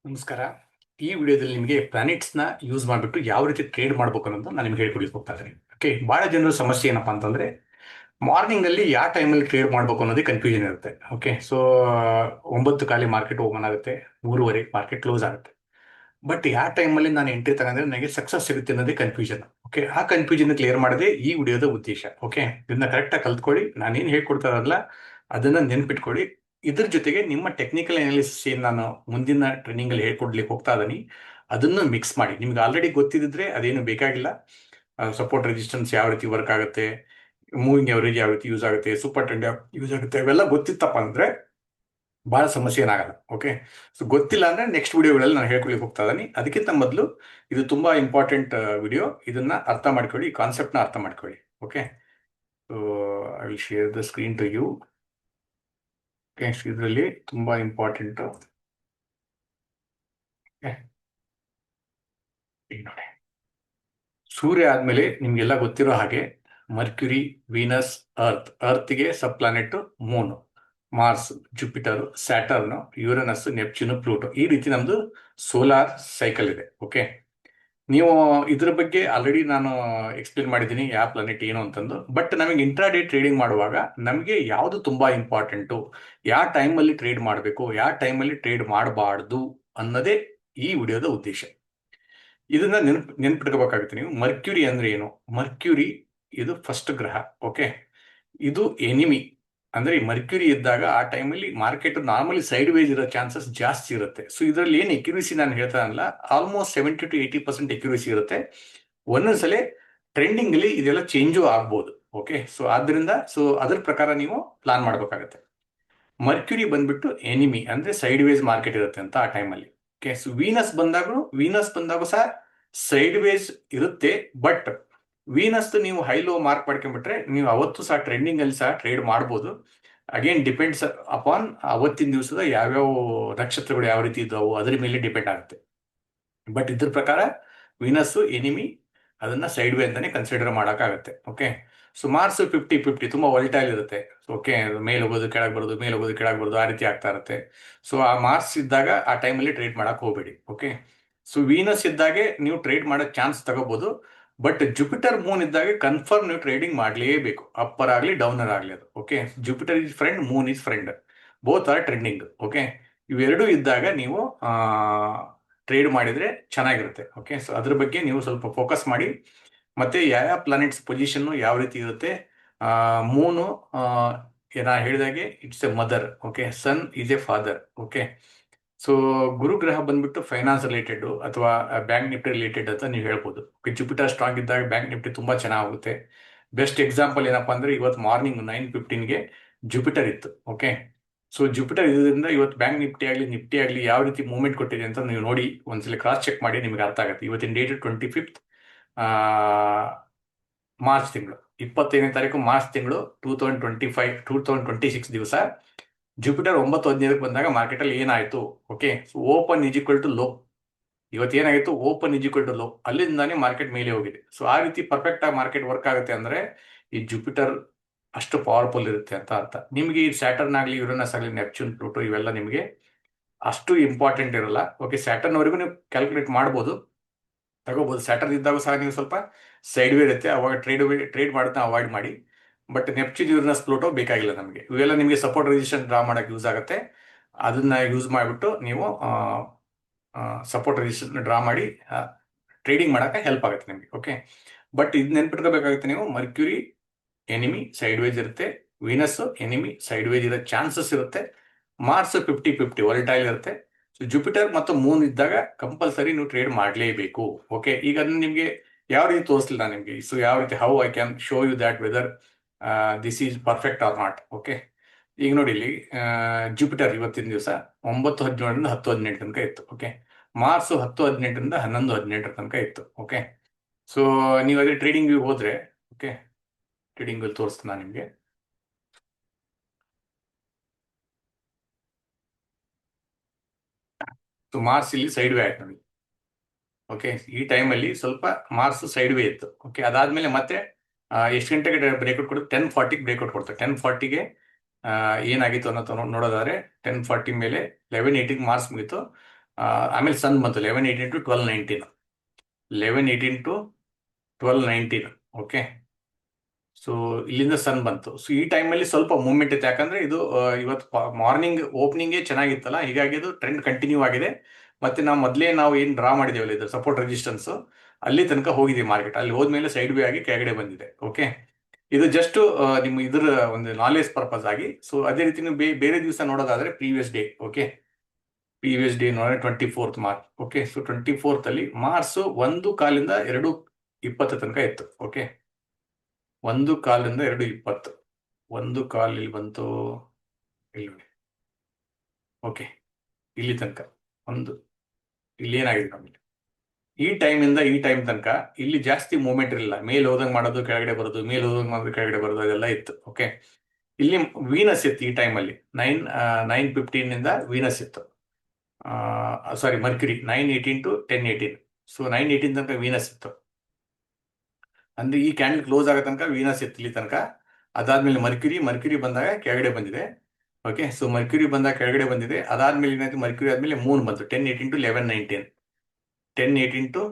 ನಮಸ್ಕಾರ. ಈ ವಿಡಿಯೋದಲ್ಲಿ ನಿಮಗೆ ಪ್ಲಾನೆಟ್ಸ್ನ ಯೂಸ್ ಮಾಡಿಬಿಟ್ಟು ಯಾವ ರೀತಿ ಟ್ರೇಡ್ ಮಾಡಬೇಕು ಅನ್ನೋದು ನಾನು ನಿಮ್ಗೆ ಹೇಳ್ಕೊಡ್ಲಿಕ್ಕೆ ಹೋಗ್ತಾ ಇದ್ದೀನಿ. ಓಕೆ, ಭಾಳ ಜನರ ಸಮಸ್ಯೆ ಏನಪ್ಪಾ ಅಂತಂದ್ರೆ ಮಾರ್ನಿಂಗಲ್ಲಿ ಯಾವ ಟೈಮಲ್ಲಿ ಟ್ರೇಡ್ ಮಾಡಬೇಕು ಅನ್ನೋದೇ ಕನ್ಫ್ಯೂಷನ್ ಇರುತ್ತೆ. ಓಕೆ, ಸೊ 9 ಕಾಲಿ ಮಾರ್ಕೆಟ್ ಓಪನ್ ಆಗುತ್ತೆ, 3:30 ಮಾರ್ಕೆಟ್ ಕ್ಲೋಸ್ ಆಗುತ್ತೆ. ಬಟ್ ಯಾವ ಟೈಮಲ್ಲಿ ನಾನು ಎಂಟ್ರಿ ತಗೊಂಡ್ರೆ ನನಗೆ ಸಕ್ಸಸ್ ಸಿಗುತ್ತೆ ಅನ್ನೋದೇ ಕನ್ಫ್ಯೂಷನ್. ಓಕೆ, ಆ ಕನ್ಫ್ಯೂಷನ್ ಕ್ಲಿಯರ್ ಮಾಡೋದೇ ಈ ವಿಡಿಯೋದ ಉದ್ದೇಶ. ಓಕೆ, ಇದನ್ನ ಕರೆಕ್ಟಾಗಿ ಕಲ್ತ್ಕೊಳ್ಳಿ. ನಾನೇನು ಹೇಳ್ಕೊಡ್ತಾರಲ್ಲ ಅದನ್ನ ನೆನ್ಪಿಟ್ಕೊಳ್ಳಿ. ಇದ್ರ ಜೊತೆಗೆ ನಿಮ್ಮ ಟೆಕ್ನಿಕಲ್ ಅನಾಲಿಸಿಸ್ ಏನು ನಾನು ಮುಂದಿನ ಟ್ರೈನಿಂಗ್ ಅಲ್ಲಿ ಹೇಳ್ಕೊಡ್ಲಿಕ್ಕೆ ಹೋಗ್ತಾ ಇದೀನಿ ಅದನ್ನು ಮಿಕ್ಸ್ ಮಾಡಿ. ನಿಮ್ಗೆ ಆಲ್ರೆಡಿ ಗೊತ್ತಿದ್ರೆ ಅದೇನು ಬೇಕಾಗಿಲ್ಲ. ಸಪೋರ್ಟ್ ರೆಸಿಸ್ಟೆನ್ಸ್ ಯಾವ ರೀತಿ ವರ್ಕ್ ಆಗುತ್ತೆ, ಮೂವಿಂಗ್ ಎವರೇಜ್ ಯಾವ ರೀತಿ ಯೂಸ್ ಆಗುತ್ತೆ, ಸೂಪರ್ ಟ್ರೆಂಡ್ ಯಾವ ಯೂಸ್ ಆಗುತ್ತೆ, ಅವೆಲ್ಲ ಗೊತ್ತಿತ್ತಪ್ಪ ಅಂದ್ರೆ ಬಹಳ ಸಮಸ್ಯೆ ಏನಾಗಲ್ಲ. ಓಕೆ, ಸೊ ಗೊತ್ತಿಲ್ಲ ಅಂದ್ರೆ ನೆಕ್ಸ್ಟ್ ವಿಡಿಯೋಗಳಲ್ಲಿ ನಾನು ಹೇಳ್ಕೊಳ್ಲಿಕ್ಕೆ ಹೋಗ್ತಾ ಇದ್ದೀನಿ. ಅದಕ್ಕಿಂತ ಮೊದಲು ಇದು ತುಂಬಾ ಇಂಪಾರ್ಟೆಂಟ್ ವಿಡಿಯೋ. ಇದನ್ನ ಅರ್ಥ ಮಾಡ್ಕೊಳ್ಳಿ, ಈ ಕಾನ್ಸೆಪ್ಟ್ನ ಅರ್ಥ ಮಾಡ್ಕೊಳ್ಳಿ. Okay, so I will share the screen to you. Okay, ಇದರಲ್ಲಿ ತುಂಬಾ ಇಂಪಾರ್ಟೆಂಟ್. ನೋಡಿ, ಸೂರ್ಯ ಆದ್ಮೇಲೆ ನಿಮ್ಗೆಲ್ಲ ಗೊತ್ತಿರೋ ಹಾಗೆ ಮರ್ಕ್ಯುರಿ, ವೀನಸ್, ಅರ್ತ್ಗೆ sub planet moon, Mars, Jupiter, Saturn, Uranus, Neptune, Pluto, ಈ ರೀತಿ ನಮ್ದು ಸೋಲಾರ್ ಸೈಕಲ್ ಇದೆ. ಓಕೆ, ನೀವು ಇದ್ರ ಬಗ್ಗೆ ಆಲ್ರೆಡಿ ನಾನು ಎಕ್ಸ್ಪ್ಲೇನ್ ಮಾಡಿದ್ದೀನಿ ಯಾವ ಪ್ಲಾನೆಟ್ ಏನು ಅಂತಂದು. ಬಟ್ ನಮಗೆ ಇಂಟ್ರಾಡೇ ಟ್ರೇಡಿಂಗ್ ಮಾಡುವಾಗ ನಮಗೆ ಯಾವುದು ತುಂಬಾ ಇಂಪಾರ್ಟೆಂಟು, ಯಾವ ಟೈಮಲ್ಲಿ ಟ್ರೇಡ್ ಮಾಡಬೇಕು, ಯಾವ ಟೈಮಲ್ಲಿ ಟ್ರೇಡ್ ಮಾಡಬಾರ್ದು ಅನ್ನೋದೇ ಈ ವಿಡಿಯೋದ ಉದ್ದೇಶ. ಇದನ್ನ ನೆನ್ಪಿಟ್ಕೋಬೇಕಾಗುತ್ತೆ ನೀವು. ಮರ್ಕ್ಯುರಿ ಅಂದ್ರೆ ಏನು? ಮರ್ಕ್ಯುರಿ ಇದು ಫಸ್ಟ್ ಗ್ರಹ. ಓಕೆ, ಇದು ಎನಿಮಿ. ಅಂದ್ರೆ ಈ ಮರ್ಕ್ಯುರಿ ಇದ್ದಾಗ ಆ ಟೈಮಲ್ಲಿ ಮಾರ್ಕೆಟ್ ನಾರ್ಮಲಿ ಸೈಡ್ ವೇಸ್ ಇರೋ ಚಾನ್ಸಸ್ ಜಾಸ್ತಿ ಇರುತ್ತೆ. ಸೊ ಇದರಲ್ಲಿ ಏನು ಎಕ್ಯುರಸಿ ನಾನು ಹೇಳ್ತಾನಲ್ಲ, ಆಲ್ಮೋಸ್ಟ್ 70 to 80% ಎಕ್ಯುರಸಿ ಇರುತ್ತೆ. ಒಂದೊಂದ್ಸಲ ಟ್ರೆಂಡಿಂಗ್ ಅಲ್ಲಿ ಇದೆಲ್ಲ ಚೇಂಜು ಆಗ್ಬೋದು. ಓಕೆ, ಸೊ ಆದ್ರಿಂದ ಅದ್ರ ಪ್ರಕಾರ ನೀವು ಪ್ಲಾನ್ ಮಾಡ್ಬೇಕಾಗತ್ತೆ. ಮರ್ಕ್ಯುರಿ ಬಂದ್ಬಿಟ್ಟು ಎನಿಮಿ, ಅಂದ್ರೆ ಸೈಡ್ ವೇಸ್ ಮಾರ್ಕೆಟ್ ಇರುತ್ತೆ ಅಂತ ಆ ಟೈಮಲ್ಲಿ. ಓಕೆ, ಸೊ ವೀನಸ್ ಬಂದಾಗೂ ಸಹ ಸೈಡ್ ವೇಸ್ ಇರುತ್ತೆ. ಬಟ್ ವೀನಸ್ ನೀವು ಹೈ ಲೋ ಮಾರ್ಕ್ ಮಾಡ್ಕೊಂಡ್ಬಿಟ್ರೆ ನೀವು ಅವತ್ತು ಸಹ ಟ್ರೆಂಡಿಂಗ್ ಅಲ್ಲಿ ಸಹ ಟ್ರೇಡ್ ಮಾಡ್ಬೋದು. ಅಗೇನ್ ಡಿಪೆಂಡ್ಸ್ ಅಪಾನ್ ಅವತ್ತಿನ ದಿವಸದ ಯಾವ್ಯಾವ ನಕ್ಷತ್ರಗಳು ಯಾವ ರೀತಿ ಇದ್ದಾವು ಅದ್ರ ಮೇಲೆ ಡಿಪೆಂಡ್ ಆಗುತ್ತೆ. ಬಟ್ ಇದ್ರ ಪ್ರಕಾರ ವೀನಸ್ ಎನಿಮಿ, ಅದನ್ನ ಸೈಡ್ ವೇ ಅಂತಾನೆ ಕನ್ಸಿಡರ್ ಮಾಡೋಕ್ಕಾಗತ್ತೆ. ಓಕೆ, ಸೊ ಮಾರ್ಸ್ 50-50 ತುಂಬಾ ವೋಲ್ಟೈಲ್ ಇರುತ್ತೆ. ಓಕೆ, ಮೇಲೆ ಹೋಗೋದು ಕೆಳಗೆ ಬರೋದು, ಮೇಲೆ ಹೋಗೋದು ಕೆಳಗೆ ಬರೋದು, ಆ ರೀತಿ ಆಗ್ತಾ ಇರುತ್ತೆ. ಸೊ ಆ ಮಾರ್ಸ್ ಇದ್ದಾಗ ಆ ಟೈಮಲ್ಲಿ ಟ್ರೇಡ್ ಮಾಡಕ್ ಹೋಗಬೇಡಿ. ಓಕೆ, ಸೊ ವೀನಸ್ ಇದ್ದಾಗೆ ನೀವು ಟ್ರೇಡ್ ಮಾಡೋ ಚಾನ್ಸ್ ತಗೋಬಹುದು. ಬಟ್ ಜುಪಿಟರ್ ಮೂನ್ ಇದ್ದಾಗ ಕನ್ಫರ್ಮ್ ನೀವು ಟ್ರೇಡಿಂಗ್ ಮಾಡಲೇಬೇಕು, ಅಪ್ಪರ್ ಆಗಲಿ ಡೌನರ್ ಆಗಲಿ ಅದು. Okay, Jupiter is friend, Moon is friend, both are trending. Okay, ಇವೆರಡೂ ಇದ್ದಾಗ ನೀವು ಟ್ರೇಡ್ ಮಾಡಿದ್ರೆ ಚೆನ್ನಾಗಿರುತ್ತೆ. ಓಕೆ, ಸೊ ಅದ್ರ ಬಗ್ಗೆ ನೀವು ಸ್ವಲ್ಪ ಫೋಕಸ್ ಮಾಡಿ. ಮತ್ತೆ ಯಾವ ಪ್ಲಾನೆಟ್ಸ್ ಪೊಸಿಷನ್ ಯಾವ ರೀತಿ ಇರುತ್ತೆ. ಮೂನು ನಾ ಹೇಳಿದಾಗೆ it's a mother. Okay, sun is a father. Okay, so ಗುರು ಗ್ರಹ ಬಂದ್ಬಿಟ್ಟು ಫೈನಾನ್ಸ್ ರಿಲೇಟೆಡ್ ಅಥವಾ ಬ್ಯಾಂಕ್ ನಿಫ್ಟಿ ರಿಲೇಟೆಡ್ ಅಂತ ನೀವು ಹೇಳ್ಬೋದು. ಜುಪಿಟರ್ ಸ್ಟ್ರಾಂಗ್ ಇದ್ದಾಗ ಬ್ಯಾಂಕ್ ನಿಫ್ಟಿ ತುಂಬಾ ಚೆನ್ನಾಗುತ್ತೆ. ಬೆಸ್ಟ್ ಎಕ್ಸಾಂಪಲ್ ಏನಪ್ಪಾ ಅಂದ್ರೆ ಇವತ್ತು ಮಾರ್ನಿಂಗ್ 9:15ಗೆ ಜುಪಿಟರ್ ಇತ್ತು. ಓಕೆ, ಸೊ ಜುಪಿಟರ್ ಇದರಿಂದ ಇವತ್ತು ಬ್ಯಾಂಕ್ ನಿಫ್ಟಿ ಆಗಲಿ ಯಾವ ರೀತಿ ಮೂವ್ಮೆಂಟ್ ಕೊಟ್ಟಿದೆ ಅಂತ ನೀವು ನೋಡಿ ಒಂದ್ಸಲ ಕ್ರಾಸ್ ಚೆಕ್ ಮಾಡಿ, ನಿಮ್ಗೆ ಅರ್ಥ ಆಗುತ್ತೆ. ಇವತ್ತಿನ ಡೇಟ್ 25th ಮಾರ್ಚ್ ತಿಂಗಳು, 25ನೇ ತಾರೀಕು ಮಾರ್ಚ್ ತಿಂಗಳು 2026 ದಿವಸ ಜುಪಿಟರ್ 9:15ಕ್ಕೆ ಬಂದಾಗ ಮಾರ್ಕೆಟ್ ಅಲ್ಲಿ ಏನಾಯ್ತು? Okay, so open is equal to low. ಇವತ್ತು ಏನಾಗಿತ್ತು? Open is equal to low, ಅಲ್ಲಿಂದಾನೇ ಮಾರ್ಕೆಟ್ ಮೇಲೆ ಹೋಗಿದೆ. ಸೊ ಆ ರೀತಿ ಪರ್ಫೆಕ್ಟ್ ಆಗಿ ಮಾರ್ಕೆಟ್ ವರ್ಕ್ ಆಗುತ್ತೆ ಅಂದ್ರೆ ಈ ಜುಪಿಟರ್ ಅಷ್ಟು ಪವರ್ಫುಲ್ ಇರುತ್ತೆ ಅಂತ ಅರ್ಥ. ನಿಮ್ಗೆ ಈ ಸ್ಯಾಟರ್ನ್ ಆಗಲಿ, ಯುರನಸ್ ಆಗಲಿ, ನೆಪ್ಚ್ಯೂನ್, ಪ್ಲೂಟೋ ಇವೆಲ್ಲ ನಿಮಗೆ ಅಷ್ಟು ಇಂಪಾರ್ಟೆಂಟ್ ಇರಲ್ಲ. ಓಕೆ, ಸ್ಯಾಟರ್ನ್ ವರೆಗೂ ನೀವು ಕ್ಯಾಲ್ಕುಲೇಟ್ ಮಾಡ್ಬೋದು, ತಗೋಬಹುದು. ಸ್ಯಾಟರ್ನ್ ಇದ್ದಾಗ ಸಹ ನೀವು ಸ್ವಲ್ಪ ಸೈಡ್ ವೇ ಇರುತ್ತೆ, ಅವಾಗ ಟ್ರೇಡ್ ಮಾಡೋದನ್ನ ಅವಾಯ್ಡ್ ಮಾಡಿ. ಬಟ್ ನೆಪ್ಚ್ಯೂನ್, ಯುರನಸ್, ಪ್ಲೂಟೋ ಬೇಕಾಗಿಲ್ಲ ನಮಗೆ. ಇವೆಲ್ಲ ನಿಮಗೆ ಸಪೋರ್ಟ್ ರೆಸಿಸ್ಟೆನ್ಸ್ ಡ್ರಾ ಮಾಡಕ್ಕೆ ಯೂಸ್ ಆಗುತ್ತೆ. ಅದನ್ನ ಯೂಸ್ ಮಾಡಿಬಿಟ್ಟು ನೀವು ಸಪೋರ್ಟ್ ರೆಸಿಸ್ಟೆನ್ಸ್ ಡ್ರಾ ಮಾಡಿ ಟ್ರೇಡಿಂಗ್ ಮಾಡಕ್ಕೆ ಹೆಲ್ಪ್ ಆಗುತ್ತೆ ನಿಮಗೆ. ಓಕೆ, ಬಟ್ ಇದು ನೆನ್ಪಿಟ್ಕೋಬೇಕಾಗುತ್ತೆ ನೀವು. ಮರ್ಕ್ಯುರಿ ಎನಿಮಿ ಸೈಡ್ ವೇಸ್ ಇರುತ್ತೆ, ವೀನಸ್ ಎನಿಮಿ ಸೈಡ್ ವೇಸ್ ಇರೋ ಚಾನ್ಸಸ್ ಇರುತ್ತೆ, ಮಾರ್ಸ್ 50-50 ವೋಲ್ಟೈಲ್ ಇರುತ್ತೆ. ಸೊ ಜುಪಿಟರ್ ಮತ್ತು ಮೂನ್ ಇದ್ದಾಗ ಕಂಪಲ್ಸರಿ ನೀವು ಟ್ರೇಡ್ ಮಾಡಲೇಬೇಕು. ಓಕೆ, ಈಗ ಅದನ್ನ ನಿಮಗೆ ಯಾವ ರೀತಿ ತೋರಿಸಲಿಲ್ಲ ನಿಮಗೆ. ಸೊ ಯಾವ ರೀತಿ, how I can show you that whether this is perfect or not. Okay, ಈಗ ನೋಡಿ ಇಲ್ಲಿ ಜುಪಿಟರ್ ಇವತ್ತಿನ ದಿವಸ 9:17ರಿಂದ 10:18 ತನಕ ಇತ್ತು. ಓಕೆ, ಮಾರ್ಸ್ 10:18ರಿಂದ 11:18 ತನಕ ಇತ್ತು. ಓಕೆ, ಸೊ ನೀವು ಅದೇ ಟ್ರೇಡಿಂಗ್ ಹೋದ್ರೆ, ಓಕೆ, ಟ್ರೇಡಿಂಗ್ ಅಲ್ಲಿ ತೋರಿಸ್ತೀನಿ ನಾನು ನಿಮಗೆ. ಸೊ ಮಾರ್ಸ್ ಇಲ್ಲಿ ಸೈಡ್ ವೇ ಆಯ್ತು ನೋಡಿ. ಓಕೆ, ಈ ಟೈಮಲ್ಲಿ ಸ್ವಲ್ಪ ಮಾರ್ಸ್ ಸೈಡ್ ವೇ ಇತ್ತು. ಓಕೆ, ಅದಾದ್ಮೇಲೆ ಮತ್ತೆ ಎಷ್ಟು ಗಂಟೆಗೆ ಬ್ರೇಕ್ಔಟ್ ಕೊಡುತ್ತೆ? 10:40ಗೆ ಬ್ರೇಕ್ಔಟ್ ಕೊಡ್ತಾರೆ. 10:40ಗೆ ಏನಾಗಿತ್ತು ಅನ್ನೋ ನೋಡೋದಾದ್ರೆ 10:40 ಮೇಲೆ 11:80ಗೆ ಮಾರ್ಸ್ ಮುಗಿತು. ಆಮೇಲೆ ಸನ್ ಬಂತು 1118 ಟು 1219, 1118 ಟು 1219. ಓಕೆ, ಸೊ ಇಲ್ಲಿಂದ ಸನ್ ಬಂತು. ಸೊ ಈ ಟೈಮಲ್ಲಿ ಸ್ವಲ್ಪ ಮೂವ್ಮೆಂಟ್ ಇತ್ತು, ಯಾಕಂದ್ರೆ ಇದು ಇವತ್ತು ಮಾರ್ನಿಂಗ್ ಓಪನಿಂಗೇ ಚೆನ್ನಾಗಿತ್ತಲ್ಲ, ಹೀಗಾಗಿ ಇದು ಟ್ರೆಂಡ್ ಕಂಟಿನ್ಯೂ ಆಗಿದೆ. ಮತ್ತೆ ನಾವು ಏನು ಡ್ರಾ ಮಾಡಿದೇವಲ್ಲ, ಇದು ಸಪೋರ್ಟ್ ರೆಸಿಸ್ಟೆನ್ಸ್ ಅಲ್ಲಿ ತನಕ ಹೋಗಿದೆ ಮಾರ್ಕೆಟ್. ಅಲ್ಲಿ ಹೋದ್ಮೇಲೆ ಸೈಡ್ ವೇ ಆಗಿ ಕೆಳಗಡೆ ಬಂದಿದೆ. ಓಕೆ, ಇದು ಜಸ್ಟ್ ನಿಮ್ಮ ಇದರ ಒಂದು ನಾಲೆಜ್ ಪರ್ಪಸ್ ಆಗಿ. ಸೊ ಅದೇ ರೀತಿ ನೀವು ಬೇರೆ ದಿವಸ ನೋಡೋದಾದ್ರೆ previous day. Okay, previous day ನೋಡಿದ್ರೆ 24th March. Okay, so 24th ಅಲ್ಲಿ ಮಾರ್ಚ್ 1 ಕಾಲಿಂದ 2:20 ತನಕ ಇತ್ತು. ಓಕೆ, 1 ಕಾಲಿಂದ 2:20, 1 ಕಾಲ್ ಇಲ್ಲಿ ಬಂತು, ಇಲ್ಲಿ. ಓಕೆ, ಇಲ್ಲಿ ತನಕ ಇಲ್ಲಿ ಏನಾಗಿದೆ ನಮಗೆ, ಈ ಟೈಮಿಂದ ಈ ಟೈಮ್ ತನಕ ಇಲ್ಲಿ ಜಾಸ್ತಿ ಮೂವ್ಮೆಂಟ್ ಇರಲಿಲ್ಲ. ಮೇಲ್ ಹೋದಂಗೆ ಮಾಡೋದು, ಕೆಳಗಡೆ ಬರೋದು, ಮೇಲ್ ಹೋದಂಗೆ ಮಾಡೋದು, ಕೆಳಗಡೆ ಬರೋದು, ಅದೆಲ್ಲ ಇತ್ತು. ಓಕೆ, ಇಲ್ಲಿ ವೀನಸ್ ಇತ್ತು ಈ ಟೈಮಲ್ಲಿ. 9:15 ವೀನಸ್ ಇತ್ತು. ಸಾರಿ, ಮರ್ಕ್ಯುರಿ 9:18 ಟು 10:18. ಸೊ 9:18 ತನಕ ವೀನಸ್ ಇತ್ತು. ಅಂದ್ರೆ ಈ ಕ್ಯಾಂಡಲ್ ಕ್ಲೋಸ್ ಆಗೋ ತನಕ ವೀನಸ್ ಇತ್ತು ಇಲ್ಲಿ ತನಕ. ಅದಾದ್ಮೇಲೆ ಮರ್ಕ್ಯುರಿ ಬಂದಾಗ ಕೆಳಗಡೆ ಬಂದಿದೆ. ಓಕೆ, ಸೊ ಮರ್ಕ್ಯುರಿ ಬಂದಾಗ ಕೆಳಗಡೆ ಬಂದಿದೆ. ಅದಾದ್ಮೇಲೆ ಏನಾಯ್ತು, ಮರ್ಕ್ಯುರಿ ಆದ್ಮೇಲೆ ಮೂನ್ ಬಂತು 10:18 ಟು 11:19, 10:18 ಟು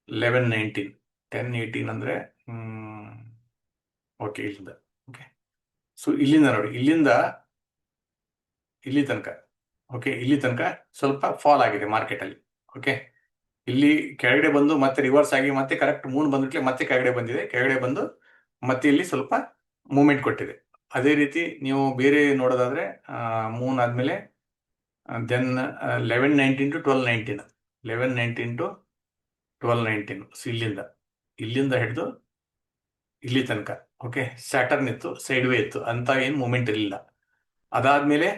11:19, 10:18 ಅಂದ್ರೆ ಓಕೆ ಇಲ್ಲಿಂದ. ಓಕೆ, ಸೊ ಇಲ್ಲಿಂದ ನೋಡಿ, ಇಲ್ಲಿಂದ ಇಲ್ಲಿ ತನಕ. ಓಕೆ, ಇಲ್ಲಿ ತನಕ ಸ್ವಲ್ಪ ಫಾಲ್ ಆಗಿದೆ ಮಾರ್ಕೆಟ್ ಅಲ್ಲಿ. ಓಕೆ, ಇಲ್ಲಿ ಕೆಳಗಡೆ ಬಂದು ಮತ್ತೆ ರಿವರ್ಸ್ ಆಗಿ ಮತ್ತೆ ಕರೆಕ್ಟ್ ಮೂನ್ ಬಂದ್ಬಿಟ್ಲೆ ಮತ್ತೆ ಕೆಳಗಡೆ ಬಂದಿದೆ. ಕೆಳಗಡೆ ಬಂದು ಮತ್ತೆ ಇಲ್ಲಿ ಸ್ವಲ್ಪ ಮೂವ್ಮೆಂಟ್ ಕೊಟ್ಟಿದೆ. ಅದೇ ರೀತಿ ನೀವು ಬೇರೆ ನೋಡೋದಾದ್ರೆ ಮೂನ್ ಆದ್ಮೇಲೆ ದೆನ್ 11:19 ಟು 12:19, 11:19 ಟು 12:19. ಸೊ ಇಲ್ಲಿಂದ ಹಿಡಿದು ಇಲ್ಲಿ ತನಕ. ಓಕೆ, ಸ್ಯಾಟರ್ನ್ ಇತ್ತು, ಸೈಡ್ ವೇ ಇತ್ತು, ಅಂತ ಏನು ಮೂವ್ಮೆಂಟ್ ಇರಲಿಲ್ಲ. ಅದಾದ್ಮೇಲೆ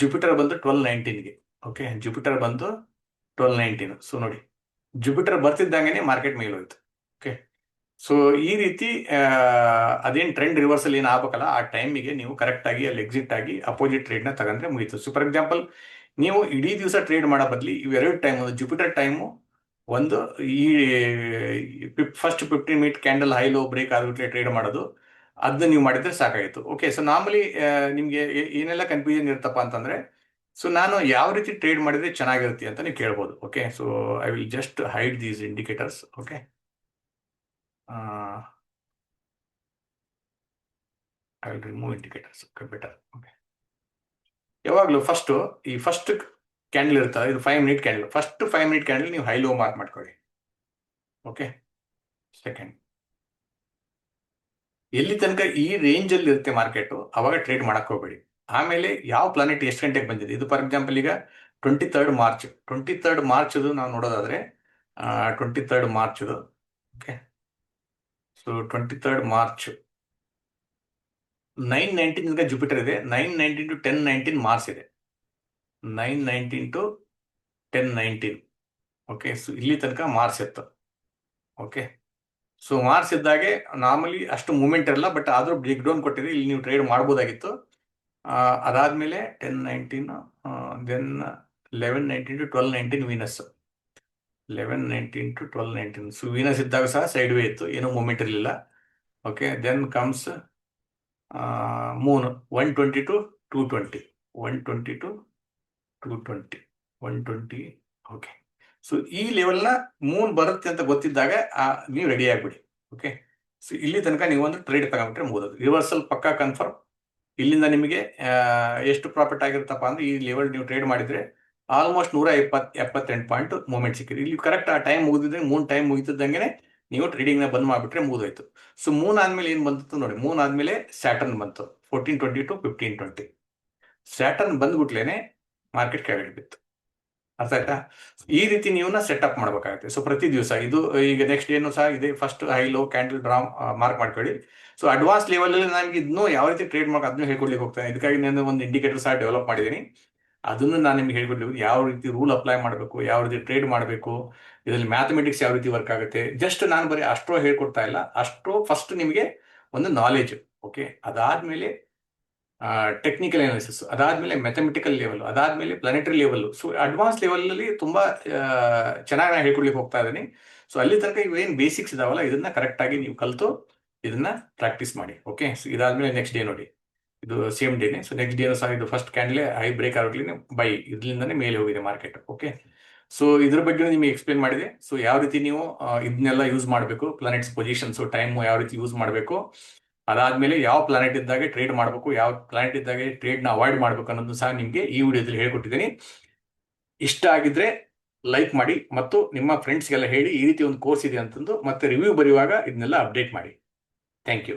ಜುಪಿಟರ್ ಬಂದು 12:19ಗೆ. ಓಕೆ, ಜುಪಿಟರ್ ಬಂದು 12:19. ಸೊ ನೋಡಿ, ಜುಪಿಟರ್ ಬರ್ತಿದ್ದಂಗೆ ಮಾರ್ಕೆಟ್ ಮೇಲೆ ಹೋಯ್ತು. ಓಕೆ, ಸೊ ಈ ರೀತಿ ಅದೇನು ಟ್ರೆಂಡ್ ರಿವರ್ಸಲ್ ಏನು ಆಗ್ಬೇಕಲ್ಲ, ಆ ಟೈಮಿಗೆ ನೀವು ಕರೆಕ್ಟ್ ಆಗಿ ಅಲ್ಲಿ ಎಕ್ಸಿಟ್ ಆಗಿ ಅಪೋಸಿಟ್ ಟ್ರೇಡ್ನ ತಗೊಂಡ್ರೆ ಮುಗೀತು. ಸೊ ಫಾರ್ ಎಕ್ಸಾಂಪಲ್, ನೀವು ಇಡೀ ದಿವಸ ಟ್ರೇಡ್ ಮಾಡೋ ಬದಲಿ ಇವೆರಡು ಟೈಮ್, ಒಂದು ಜುಪಿಟರ್ ಟೈಮು, ಒಂದು ಈ first 15 minute candle high low break ಆದ್ಬಿಟ್ಲೆ ಟ್ರೇಡ್ ಮಾಡೋದು, ಅದನ್ನ ನೀವು ಮಾಡಿದ್ರೆ ಸಾಕಾಗಿತ್ತು. ಓಕೆ, ಸೊ ನಾರ್ಮಲಿ ನಿಮಗೆ ಏನೆಲ್ಲ ಕನ್ಫ್ಯೂಷನ್ ಇರುತ್ತಪ್ಪ ಅಂತಂದ್ರೆ, ಸೊ ನಾನು ಯಾವ ರೀತಿ ಟ್ರೇಡ್ ಮಾಡಿದ್ರೆ ಚೆನ್ನಾಗಿರುತ್ತೆ ಅಂತ ನೀವು ಕೇಳ್ಬೋದು. Okay, so I will just hide these indicators. Okay, I will remove indicators. Okay, better. Okay, ಯಾವಾಗಲೂ ಈ ಫಸ್ಟ್ ಕ್ಯಾಂಡಲ್ ಇರ್ತದೆ, ಇದು 5 minute candle. First 5 minute candle ನೀವು ಹೈ ಲೋ ಮಾರ್ಕ್ ಮಾಡ್ಕೊಳ್ಳಿ. ಓಕೆ, ಸೆಕೆಂಡ್ ಎಲ್ಲಿ ತನಕ ಈ ರೇಂಜ್ ಅಲ್ಲಿ ಇರುತ್ತೆ ಮಾರ್ಕೆಟ್, ಅವಾಗ ಟ್ರೇಡ್ ಮಾಡಕ್ ಹೋಗ್ಬೇಡಿ. ಆಮೇಲೆ ಯಾವ ಪ್ಲಾನೆಟ್ ಎಷ್ಟು ಗಂಟೆಗೆ ಬಂದಿದೆ, ಇದು ಫಾರ್ ಎಕ್ಸಾಂಪಲ್ ಈಗ 23rd ಮಾರ್ಚ್ ನಾವು ನೋಡೋದಾದ್ರೆ 23rd March. Okay, so 23rd March 9:19 Jupiter ಇದೆ, 9:19 ಟು 10:19 ಮಾರ್ಸ್ ಇದೆ, 9:19 ಟು 10:19. ಓಕೆ, ಸೊ ಇಲ್ಲಿ ತನಕ ಮಾರ್ಸ್ ಇತ್ತು. ಓಕೆ, ಸೊ ಮಾರ್ಸ್ ಇದ್ದಾಗೆ ನಾರ್ಮಲಿ ಅಷ್ಟು ಮೂವ್ಮೆಂಟ್ ಇರಲ್ಲ, ಬಟ್ ಆದ್ರೂ ಬ್ರೇಕ್ ಡೌನ್ ಕೊಟ್ಟಿದೆ, ಇಲ್ಲಿ ನೀವು ಟ್ರೇಡ್ ಮಾಡ್ಬೋದಾಗಿತ್ತು. ಅದಾದ್ಮೇಲೆ 10:19, then 11:19 to 12:19 Venus, 11:19 to 12:19. So Venus ಇದ್ದಾಗ ಸಹ ಸೈಡ್ ವೇ ಇತ್ತು, ಏನೂ ಮೂವ್ಮೆಂಟ್ ಇರಲಿಲ್ಲ. Okay, then comes moon 120 to 220, 120 to 220, 120. Okay, so ಈ ಲೆವೆಲ್ನ ಮೂನ್ ಬರುತ್ತೆ ಅಂತ ಗೊತ್ತಿದ್ದಾಗ ನೀವು ರೆಡಿ ಆಗ್ಬಿಡಿ. ಓಕೆ, ಸೊ ಇಲ್ಲಿ ತನಕ ನೀವು ಒಂದು ಟ್ರೇಡ್ ತಗೊಂಡ್ಬಿಟ್ರೆ ಮುಗಿದೋದು. ರಿವರ್ಸಲ್ ಪಕ್ಕಾ ಕನ್ಫರ್ಮ್. ಇಲ್ಲಿಂದ ನಿಮಗೆ ಎಷ್ಟು ಪ್ರಾಫಿಟ್ ಆಗಿರುತ್ತಪ್ಪ ಅಂದ್ರೆ, ಈ ಲೆವೆಲ್ ನೀವು ಟ್ರೇಡ್ ಮಾಡಿದ್ರೆ ಆಲ್ಮೋಸ್ಟ್ 178 ಪಾಯಿಂಟ್ ಮೂವ್ಮೆಂಟ್ ಸಿಕ್ಕಿದೆ. ಇಲ್ಲಿ ಕರೆಕ್ಟ್ ಆ ಟೈಮ್ ಮುಗಿದಿದ್ರೆ, ಮೂನ್ ಟೈಮ್ ಮುಗಿತಿದ್ದಂಗೆ ನೀವು ಟ್ರೇಡಿಂಗ್ನ ಬಂದ್ ಮಾಡಿಬಿಟ್ರೆ ಮುಗಿದೋಯ್ತು. ಸೊ ಮೂನ್ ಆದ್ಮೇಲೆ ಏನು ಬಂತು ನೋಡಿ, ಮೂನ್ ಆದ್ಮೇಲೆ ಸ್ಯಾಟರ್ನ್ ಬಂತು 1420 ಟು 1520. ಸ್ಯಾಟರ್ನ್ ಬಂದ್ಬಿಟ್ಲೇನೆ ಮಾರ್ಕೆಟ್ ಕೆಳಗಡೆ ಬಿತ್ತು. ಅರ್ಥ ಆಯ್ತಾ? ಈ ರೀತಿ ನೀವನ್ನ ಸೆಟಪ್ ಮಾಡ್ಬೇಕಾಗುತ್ತೆ. ಸೊ ಪ್ರತಿ ದಿವಸ ಇದು ಈಗ ನೆಕ್ಸ್ಟ್ ಏನು ಸಹ ಇದೆ, first high low candle draw mark ಮಾಡ್ಕೊಳ್ಳಿ. ಸೊ ಅಡ್ವಾನ್ಸ್ ಲೆವೆಲ್ ಅಲ್ಲಿ ನನಗೆ ಇದನ್ನು ಯಾವ ರೀತಿ ಟ್ರೇಡ್ ಮಾಡಬೇಕು ಅದನ್ನು ಹೇಳ್ಕೊಡ್ಲಿಕ್ಕೆ ಹೋಗ್ತಾನೆ. ಇದಕ್ಕಾಗಿ ನಾನು ಒಂದು ಇಂಡಿಕೇಟರ್ ಸಹ ಡೆವಲಪ್ ಮಾಡಿದ್ದೀನಿ, ಅದನ್ನು ನಾನು ನಿಮ್ಗೆ ಹೇಳ್ಕೊಡ್ಲಿಕ್ಕೆ, ಯಾವ ರೀತಿ ರೂಲ್ ಅಪ್ಲೈ ಮಾಡಬೇಕು, ಯಾವ ರೀತಿ ಟ್ರೇಡ್ ಮಾಡಬೇಕು, ಇದರಲ್ಲಿ ಮ್ಯಾಥಮೆಟಿಕ್ಸ್ ಯಾವ ರೀತಿ ವರ್ಕ್ ಆಗುತ್ತೆ. ಜಸ್ಟ್ ನಾನು ಬರೀ ಅಷ್ಟೋ ಹೇಳ್ಕೊಡ್ತಾ ಇಲ್ಲ, ಅಷ್ಟೋ ಫಸ್ಟ್ ನಿಮಗೆ ಒಂದು ನಾಲೆಜ್. ಓಕೆ, ಅದಾದ್ಮೇಲೆ ಟೆಕ್ನಿಕಲ್ ಅನಾಲಿಸಿಸ್, ಅದಾದ್ಮೇಲೆ ಮ್ಯಾಥಮೆಟಿಕಲ್ ಲೆವೆಲ್, ಅದಾದ್ಮೇಲೆ planetary level. So advance level ಅಲ್ಲಿ ತುಂಬಾ ಚೆನ್ನಾಗಿ ನಾನು ಹೇಳ್ಕೊಡ್ಲಿಕ್ಕೆ ಹೋಗ್ತಾ ಇದ್ದೀನಿ. ಸೊ ಅಲ್ಲಿ ತನಕ ಇವೇನು ಬೇಸಿಕ್ಸ್ ಇದಾವಲ್ಲ, ಇದನ್ನ ಕರೆಕ್ಟ್ ಆಗಿ ನೀವು ಕಲಿತು ಇದನ್ನ ಪ್ರಾಕ್ಟೀಸ್ ಮಾಡಿ. ಓಕೆ, ಸೊ ಇದಾದ್ಮೇಲೆ ನೆಕ್ಸ್ಟ್ ಡೇ ನೋಡಿ, ಇದು ಸೇಮ್ ಡೇನೆ. ಸೊ ನೆಕ್ಸ್ಟ್ ಡೇನು ಸಹ ಇದು ಫಸ್ಟ್ ಕ್ಯಾಂಡಲೇ ಹೈ ಬ್ರೇಕ್ ಆಗೋಗ್ಲಿ ಬೈ ಇದ್ರಿಂದಾನೇ ಮೇಲೆ ಹೋಗಿದೆ ಮಾರ್ಕೆಟ್. ಓಕೆ, ಸೊ ಇದ್ರ ಬಗ್ಗೆ ನಿಮಗೆ ಎಕ್ಸ್ಪ್ಲೇನ್ ಮಾಡಿದೆ. ಸೊ ಯಾವ ರೀತಿ ನೀವು ಇದನ್ನೆಲ್ಲ ಯೂಸ್ ಮಾಡಬೇಕು, ಪ್ಲಾನೆಟ್ಸ್ ಪೊಸಿಷನ್ಸ್ ಟೈಮ್ ಯಾವ ರೀತಿ ಯೂಸ್ ಮಾಡಬೇಕು, ಅದಾದ್ಮೇಲೆ ಯಾವ ಪ್ಲಾನೆಟ್ ಇದ್ದಾಗ ಟ್ರೇಡ್ ಮಾಡಬೇಕು, ಯಾವ ಪ್ಲಾನೆಟ್ ಇದ್ದಾಗ ಟ್ರೇಡ್ ನ ಅವಾಯ್ಡ್ ಮಾಡಬೇಕು ಅನ್ನೋದು ಸಹ ನಿಮಗೆ ಈ ವಿಡಿಯೋದಲ್ಲಿ ಹೇಳ್ಕೊಟ್ಟಿದ್ದೀನಿ. ಇಷ್ಟ ಆಗಿದ್ರೆ ಲೈಕ್ ಮಾಡಿ ಮತ್ತು ನಿಮ್ಮ ಫ್ರೆಂಡ್ಸ್ಗೆಲ್ಲ ಹೇಳಿ ಈ ರೀತಿ ಒಂದು ಕೋರ್ಸ್ ಇದೆ ಅಂತಂದು, ಮತ್ತೆ ರಿವ್ಯೂ ಬರೆಯುವಾಗ ಇದನ್ನೆಲ್ಲ ಅಪ್ಡೇಟ್ ಮಾಡಿ. Thank you.